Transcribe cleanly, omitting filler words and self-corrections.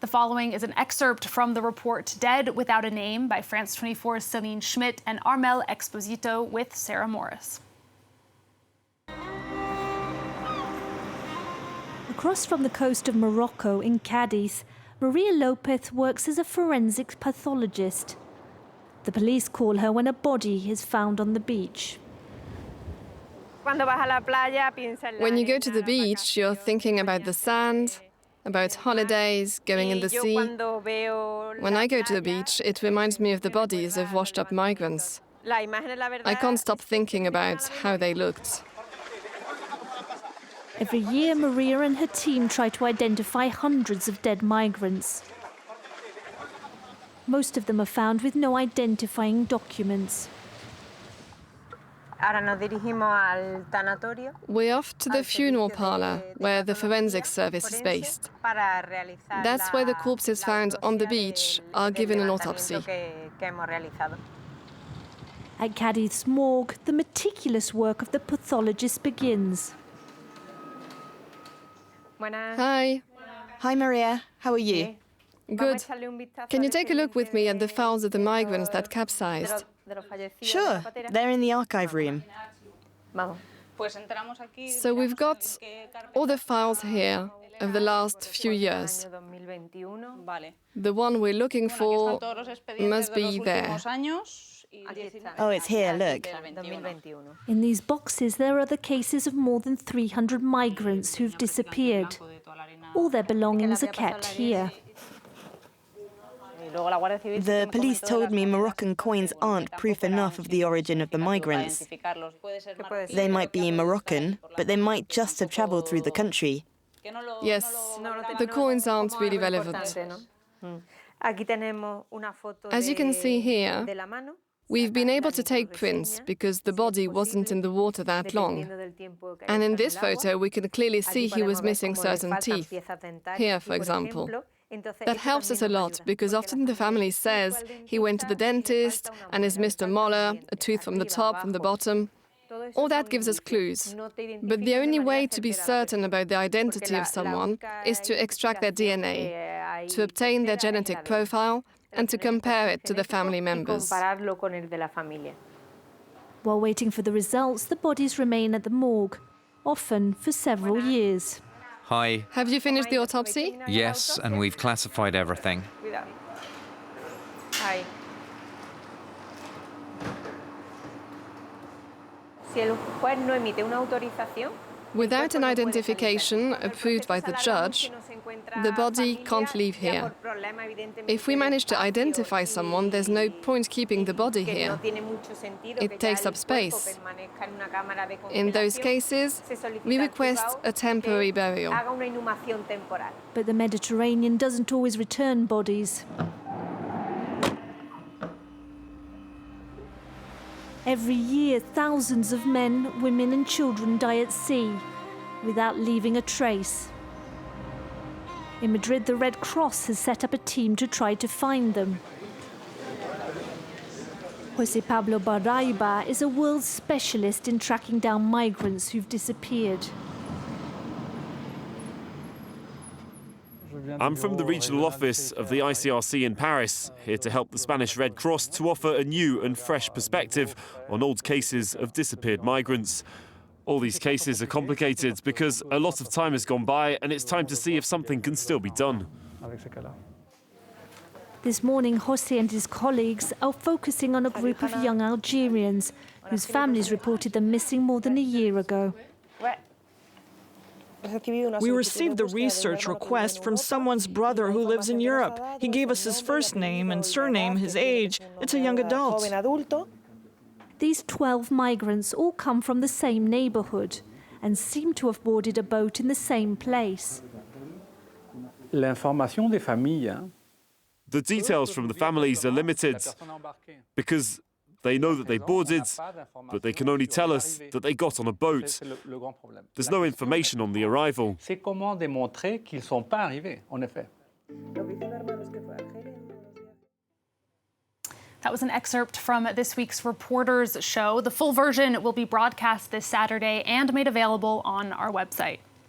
The following is an excerpt from the report Dead Without a Name by France 24's Celine Schmidt and Armel Exposito with Sarah Morris. Across from the coast of Morocco in Cadiz, Maria Lopez works as a forensic pathologist. The police call her when a body is found on the beach. When you go to the beach, you're thinking about the sand, about holidays, going in the sea. When I go to the beach, it reminds me of the bodies of washed-up migrants. I can't stop thinking about how they looked. Every year, Maria and her team try to identify hundreds of dead migrants. Most of them are found with no identifying documents. We're off to the funeral parlour, where the forensic service is based. That's where the corpses found on the beach are given an autopsy. At Cadiz's morgue, the meticulous work of the pathologist begins. Hi. Hi, Maria. How are you? Good. Can you take a look with me at the files of the migrants that capsized? Sure. They're in the archive room. So we've got all the files here of the last few years. The one we're looking for must be there. Oh, it's here, look. In these boxes, there are the cases of more than 300 migrants who've disappeared. All their belongings are kept here. The police told me Moroccan coins aren't proof enough of the origin of the migrants. They might be Moroccan, but they might just have travelled through the country. Yes, the coins aren't really relevant. As you can see here, we've been able to take prints because the body wasn't in the water that long. And in this photo, we can clearly see he was missing certain teeth. Here, for example. That helps us a lot because often the family says he went to the dentist and has missed a molar, a tooth from the top, from the bottom. All that gives us clues. But the only way to be certain about the identity of someone is to extract their DNA, to obtain their genetic profile, and to compare it to the family members. While waiting for the results, the bodies remain at the morgue, often for several years. Hi. Have you finished the autopsy? Yes, and we've classified everything. Hi. Without an identification approved by the judge, the body can't leave here. If we manage to identify someone, there's no point keeping the body here. It takes up space. In those cases, we request a temporary burial. But the Mediterranean doesn't always return bodies. Every year, thousands of men, women and children die at sea without leaving a trace. In Madrid, the Red Cross has set up a team to try to find them. José Pablo Barraiba is a world specialist in tracking down migrants who've disappeared. I'm from the regional office of the ICRC in Paris, here to help the Spanish Red Cross to offer a new and fresh perspective on old cases of disappeared migrants. All these cases are complicated because a lot of time has gone by and it's time to see if something can still be done. This morning, José and his colleagues are focusing on a group of young Algerians whose families reported them missing more than a year ago. We received the research request from someone's brother who lives in Europe. He gave us his first name and surname, his age. It's a young adult. These 12 migrants all come from the same neighborhood and seem to have boarded a boat in the same place. The details from the families are limited because they know that they boarded, but they can only tell us that they got on a boat. There's no information on the arrival. That was an excerpt from this week's Reporters Show. The full version will be broadcast this Saturday and made available on our website.